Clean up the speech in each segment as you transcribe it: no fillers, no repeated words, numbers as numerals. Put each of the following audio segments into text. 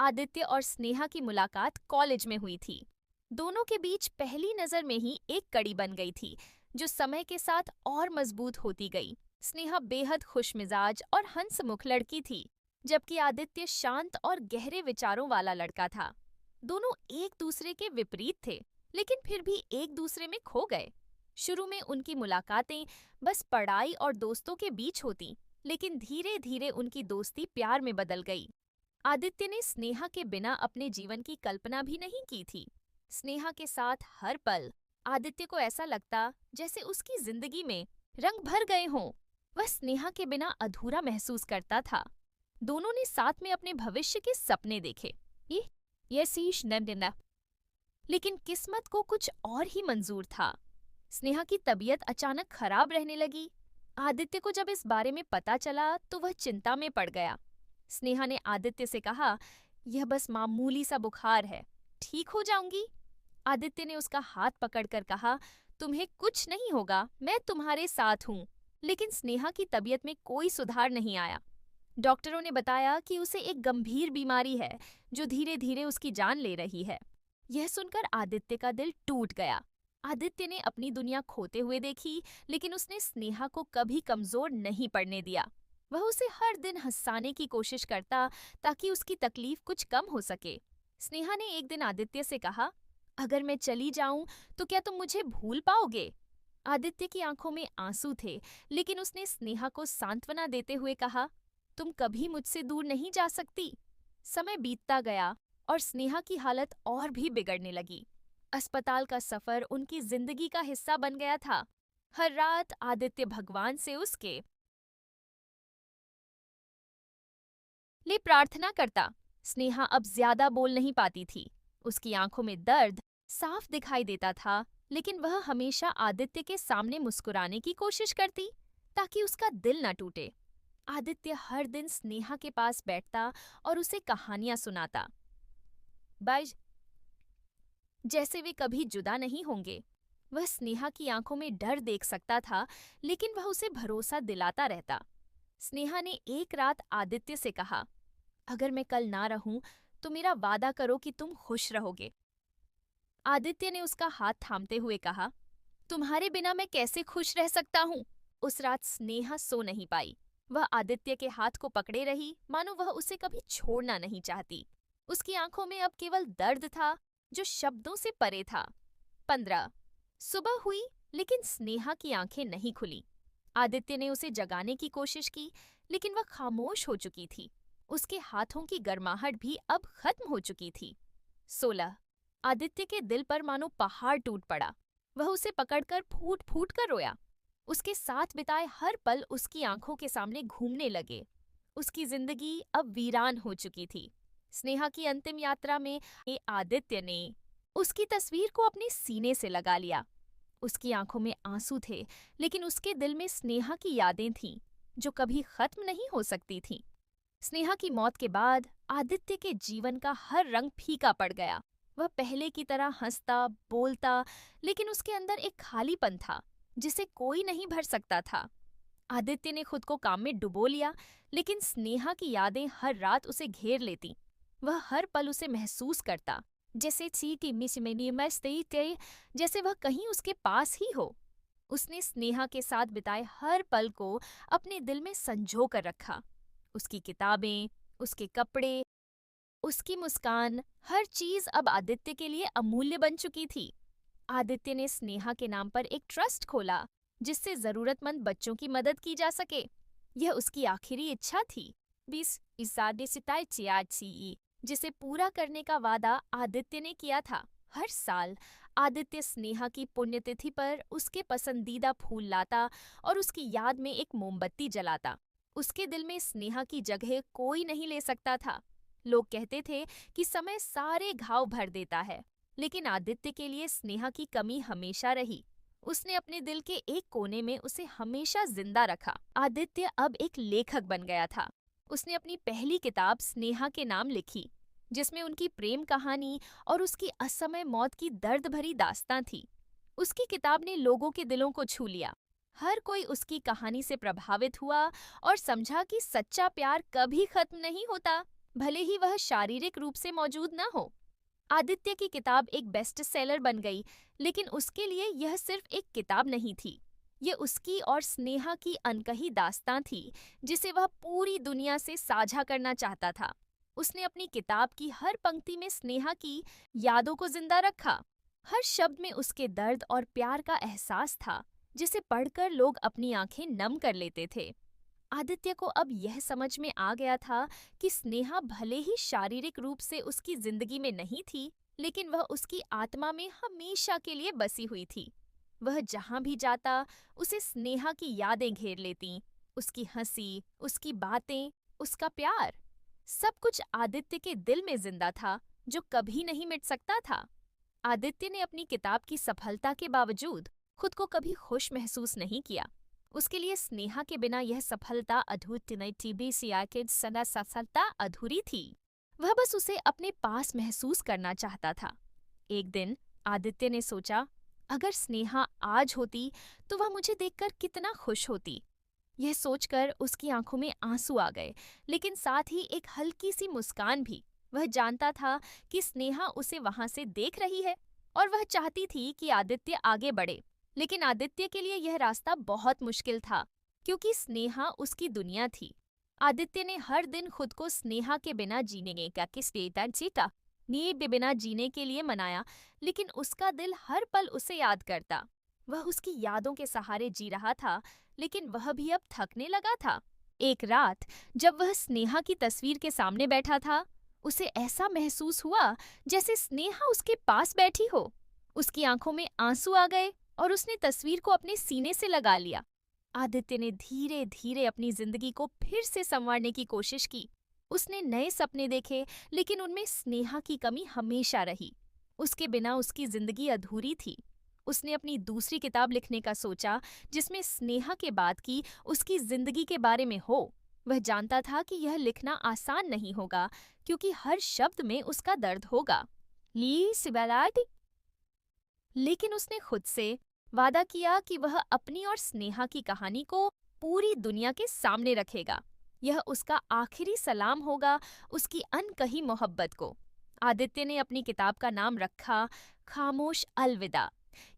आदित्य और स्नेहा की मुलाकात कॉलेज में हुई थी। दोनों के बीच पहली नजर में ही एक कड़ी बन गई थी, जो समय के साथ और मजबूत होती गई। स्नेहा बेहद खुशमिजाज और हंसमुख लड़की थी, जबकि आदित्य शांत और गहरे विचारों वाला लड़का था। दोनों एक दूसरे के विपरीत थे, लेकिन फिर भी एक दूसरे में खो गए। शुरू में उनकी मुलाकातें बस पढ़ाई और दोस्तों के बीच होती, लेकिन धीरे धीरे उनकी दोस्ती प्यार में बदल गई। आदित्य ने स्नेहा के बिना अपने जीवन की कल्पना भी नहीं की थी। स्नेहा के साथ हर पल आदित्य को ऐसा लगता जैसे उसकी जिंदगी में रंग भर गए हों। वह स्नेहा के बिना अधूरा महसूस करता था। दोनों ने साथ में अपने भविष्य के सपने देखे। ये शीश न लेकिन किस्मत को कुछ और ही मंजूर था। स्नेहा की तबीयत अचानक खराब रहने लगी। आदित्य को जब इस बारे में पता चला तो वह चिंता में पड़ गया। स्नेहा ने आदित्य से कहा, यह बस मामूली सा बुखार है, ठीक हो जाऊंगी। आदित्य ने उसका हाथ पकड़कर कहा, तुम्हें कुछ नहीं होगा, मैं तुम्हारे साथ हूँ। लेकिन स्नेहा की तबीयत में कोई सुधार नहीं आया। डॉक्टरों ने बताया कि उसे एक गंभीर बीमारी है, जो धीरे धीरे उसकी जान ले रही है। यह सुनकर आदित्य का दिल टूट गया। आदित्य ने अपनी दुनिया खोते हुए देखी, लेकिन उसने स्नेहा को कभी कमजोर नहीं पड़ने दिया। वह उसे हर दिन हंसाने की कोशिश करता, ताकि उसकी तकलीफ कुछ कम हो सके। स्नेहा ने एक दिन आदित्य से कहा, अगर मैं चली जाऊं तो क्या तुम मुझे भूल पाओगे? आदित्य की आंखों में आंसू थे, लेकिन उसने स्नेहा को सांत्वना देते हुए कहा, तुम कभी मुझसे दूर नहीं जा सकती। समय बीतता गया और स्नेहा की हालत और भी बिगड़ने लगी। अस्पताल का सफर उनकी जिंदगी का हिस्सा बन गया था। हर रात आदित्य भगवान से उसके लिए प्रार्थना करता। स्नेहा अब ज्यादा बोल नहीं पाती थी। उसकी आंखों में दर्द साफ दिखाई देता था, लेकिन वह हमेशा आदित्य के सामने मुस्कुराने की कोशिश करती, ताकि उसका दिल न टूटे। आदित्य हर दिन स्नेहा के पास बैठता और उसे कहानियां सुनाता, बाई जैसे वे कभी जुदा नहीं होंगे। वह स्नेहा की आंखों में डर देख सकता था, लेकिन वह उसे भरोसा दिलाता रहता। स्नेहा ने एक रात आदित्य से कहा, अगर मैं कल ना रहूं तो मेरा वादा करो कि तुम खुश रहोगे। आदित्य ने उसका हाथ थामते हुए कहा, तुम्हारे बिना मैं कैसे खुश रह सकता हूँ। उस रात स्नेहा सो नहीं पाई। वह आदित्य के हाथ को पकड़े रही, मानो वह उसे कभी छोड़ना नहीं चाहती। उसकी आंखों में अब केवल दर्द था, जो शब्दों से परे था। 15 सुबह हुई, लेकिन स्नेहा की आंखें नहीं खुली। आदित्य ने उसे जगाने की कोशिश की, लेकिन वह खामोश हो चुकी थी। उसके हाथों की गर्माहट भी अब खत्म हो चुकी थी। 16 आदित्य के दिल पर मानो पहाड़ टूट पड़ा। वह उसे पकड़कर फूट फूट कर रोया। उसके साथ बिताए हर पल उसकी आंखों के सामने घूमने लगे। उसकी जिंदगी अब वीरान हो चुकी थी। स्नेहा की अंतिम यात्रा में आदित्य ने उसकी तस्वीर को अपने सीने से लगा लिया। उसकी आंखों में आंसू थे, लेकिन उसके दिल में स्नेहा की यादें थीं, जो कभी खत्म नहीं हो सकती थीं। स्नेहा की मौत के बाद आदित्य के जीवन का हर रंग फीका पड़ गया। वह पहले की तरह हंसता, बोलता, लेकिन उसके अंदर एक खालीपन था, जिसे कोई नहीं भर सकता था। आदित्य ने खुद को काम में डुबो लिया, लेकिन स्नेहा की यादें हर रात उसे घेर लेती। वह हर पल उसे महसूस करता, जैसे जैसे वह कहीं उसके पास ही हो। उसने स्नेहा के साथ बिताए हर पल को अपने दिल में संजो कर रखा। उसकी किताबें, उसके कपड़े, उसकी मुस्कान, हर चीज अब आदित्य के लिए अमूल्य बन चुकी थी। आदित्य ने स्नेहा के नाम पर एक ट्रस्ट खोला, जिससे जरूरतमंद बच्चों की मदद की जा सके। यह उसकी आखिरी इच्छा थी। 20 जिसे पूरा करने का वादा आदित्य ने किया था। हर साल आदित्य स्नेहा की पुण्यतिथि पर उसके पसंदीदा फूल लाता और उसकी याद में एक मोमबत्ती जलाता। उसके दिल में स्नेहा की जगह कोई नहीं ले सकता था। लोग कहते थे कि समय सारे घाव भर देता है, लेकिन आदित्य के लिए स्नेहा की कमी हमेशा रही। उसने अपने दिल के एक कोने में उसे हमेशा जिंदा रखा। आदित्य अब एक लेखक बन गया था। उसने अपनी पहली किताब स्नेहा के नाम लिखी, जिसमें उनकी प्रेम कहानी और उसकी असमय मौत की दर्द भरी दास्तां थी। उसकी किताब ने लोगों के दिलों को छू लिया। हर कोई उसकी कहानी से प्रभावित हुआ और समझा कि सच्चा प्यार कभी खत्म नहीं होता। भले ही वह शारीरिक रूप से मौजूद न हो। आदित्य की किताब एक बेस्ट सेलर बन गई, लेकिन उसके लिए यह सिर्फ एक किताब नहीं थी। ये उसकी और स्नेहा की अनकही दास्तां थी, जिसे वह पूरी दुनिया से साझा करना चाहता था। उसने अपनी किताब की हर पंक्ति में स्नेहा की यादों को जिंदा रखा। हर शब्द में उसके दर्द और प्यार का एहसास था, जिसे पढ़कर लोग अपनी आंखें नम कर लेते थे। आदित्य को अब यह समझ में आ गया था कि स्नेहा भले ही शारीरिक रूप से उसकी जिंदगी में नहीं थी, लेकिन वह उसकी आत्मा में हमेशा के लिए बसी हुई थी। वह जहां भी जाता, उसे स्नेहा की यादें घेर लेतीं, उसकी हंसी, उसकी बातें, उसका प्यार। सब कुछ आदित्य के दिल में जिंदा था, जो कभी नहीं मिट सकता था। आदित्य ने अपनी किताब की सफलता के बावजूद खुद को कभी खुश महसूस नहीं किया। उसके लिए स्नेहा के बिना यह सफलता सफलता अधूरी थी। वह बस उसे अपने पास महसूस करना चाहता था। एक दिन आदित्य ने सोचा, अगर स्नेहा आज होती तो वह मुझे देखकर कितना खुश होती। यह सोचकर उसकी आंखों में आंसू आ गए, लेकिन साथ ही एक हल्की सी मुस्कान भी। वह जानता था कि स्नेहा उसे वहां से देख रही है और वह चाहती थी कि आदित्य आगे बढ़े। लेकिन आदित्य के लिए यह रास्ता बहुत मुश्किल था, क्योंकि स्नेहा उसकी दुनिया थी। आदित्य ने हर दिन खुद को स्नेहा के बिना जीने का नीड के बिना जीने के लिए मनाया, लेकिन उसका दिल हर पल उसे याद करता। वह उसकी यादों के सहारे जी रहा था, लेकिन वह भी अब थकने लगा था। एक रात जब वह स्नेहा की तस्वीर के सामने बैठा था, उसे ऐसा महसूस हुआ जैसे स्नेहा उसके पास बैठी हो। उसकी आंखों में आंसू आ गए और उसने तस्वीर को अपने सीने से लगा लिया। आदित्य ने धीरे धीरे अपनी जिंदगी को फिर से संवारने की कोशिश की। उसने नए सपने देखे, लेकिन उनमें स्नेहा की कमी हमेशा रही। उसके बिना उसकी जिंदगी अधूरी थी। उसने अपनी दूसरी किताब लिखने का सोचा, जिसमें स्नेहा के बाद की उसकी जिंदगी के बारे में हो। वह जानता था कि यह लिखना आसान नहीं होगा, क्योंकि हर शब्द में उसका दर्द होगा। ली सिबलाट लेकिन उसने खुद से वादा किया कि वह अपनी और स्नेहा की कहानी को पूरी दुनिया के सामने रखेगा। यह उसका आखिरी सलाम होगा उसकी अनकही मोहब्बत को। आदित्य ने अपनी किताब का नाम रखा खामोश अलविदा।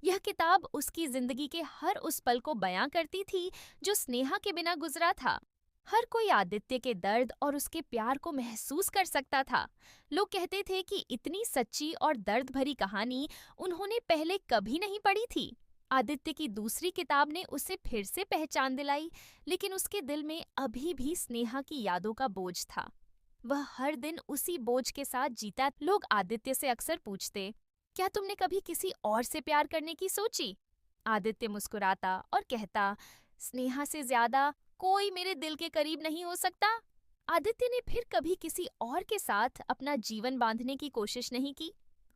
यह किताब उसकी जिंदगी के हर उस पल को बयां करती थी जो स्नेहा के बिना गुजरा था। हर कोई आदित्य के दर्द और उसके प्यार को महसूस कर सकता था। लोग कहते थे कि इतनी सच्ची और दर्द भरी कहानी उन्होंने पहले कभी नहीं पढ़ी थी। आदित्य की दूसरी किताब ने उसे फिर से पहचान दिलाई, लेकिन उसके दिल में अभी भी स्नेहा की यादों का बोझ था। वह हर दिन उसी बोझ के साथ जीता। लोग आदित्य से अक्सर पूछते, क्या तुमने कभी किसी और से प्यार करने की सोची? आदित्य मुस्कुराता और कहता, स्नेहा से ज्यादा कोई मेरे दिल के करीब नहीं हो सकता। आदित्य ने फिर कभी किसी और के साथ अपना जीवन बांधने की कोशिश नहीं की।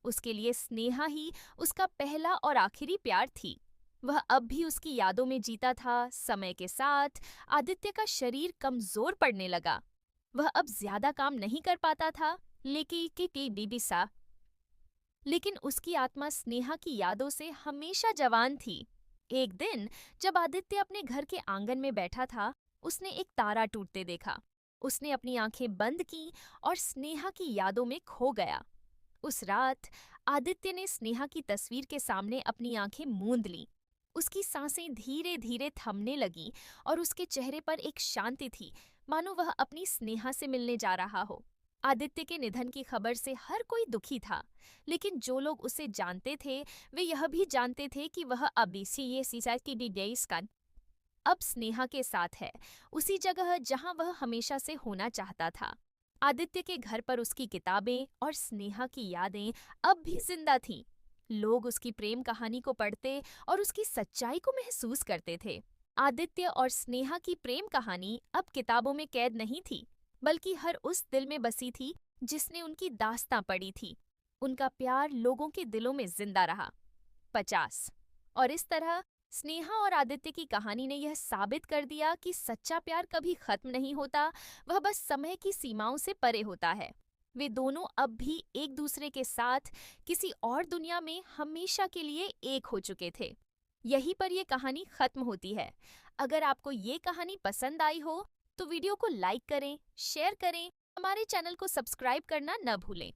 उसके लिए स्नेहा ही उसका पहला और आखिरी प्यार थी। वह अब भी उसकी यादों में जीता था। समय के साथ आदित्य का शरीर कमजोर पड़ने लगा। वह अब ज्यादा काम नहीं कर पाता था, लेकिन उसकी आत्मा स्नेहा की यादों से हमेशा जवान थी। एक दिन जब आदित्य अपने घर के आंगन में बैठा था, उसने एक तारा टूटते देखा। उसने अपनी आंखें बंद की और स्नेहा की यादों में खो गया। उस रात आदित्य ने स्नेहा की तस्वीर के सामने अपनी आंखें मूंद लीं। उसकी सांसें धीरे धीरे थमने लगीं और उसके चेहरे पर एक शांति थी, मानो वह अपनी स्नेहा से मिलने जा रहा हो। आदित्य के निधन की खबर से हर कोई दुखी था, लेकिन जो लोग उसे जानते थे वे यह भी जानते थे कि वह अब स्नेहा के साथ है, उसी जगह जहां वह हमेशा से होना चाहता था। आदित्य के घर पर उसकी किताबें और स्नेहा की यादें अब भी जिंदा थीं। लोग उसकी प्रेम कहानी को पढ़ते और उसकी सच्चाई को महसूस करते थे। आदित्य और स्नेहा की प्रेम कहानी अब किताबों में कैद नहीं थी, बल्कि हर उस दिल में बसी थी जिसने उनकी दास्तां पढ़ी थी। उनका प्यार लोगों के दिलों में जिंदा रहा। 50 और इस तरह स्नेहा और आदित्य की कहानी ने यह साबित कर दिया कि सच्चा प्यार कभी खत्म नहीं होता, वह बस समय की सीमाओं से परे होता है। वे दोनों अब भी एक दूसरे के साथ किसी और दुनिया में हमेशा के लिए एक हो चुके थे। यहीं पर यह कहानी खत्म होती है। अगर आपको ये कहानी पसंद आई हो तो वीडियो को लाइक करें, शेयर करें हमारे चैनल को सब्सक्राइब करना न भूलें।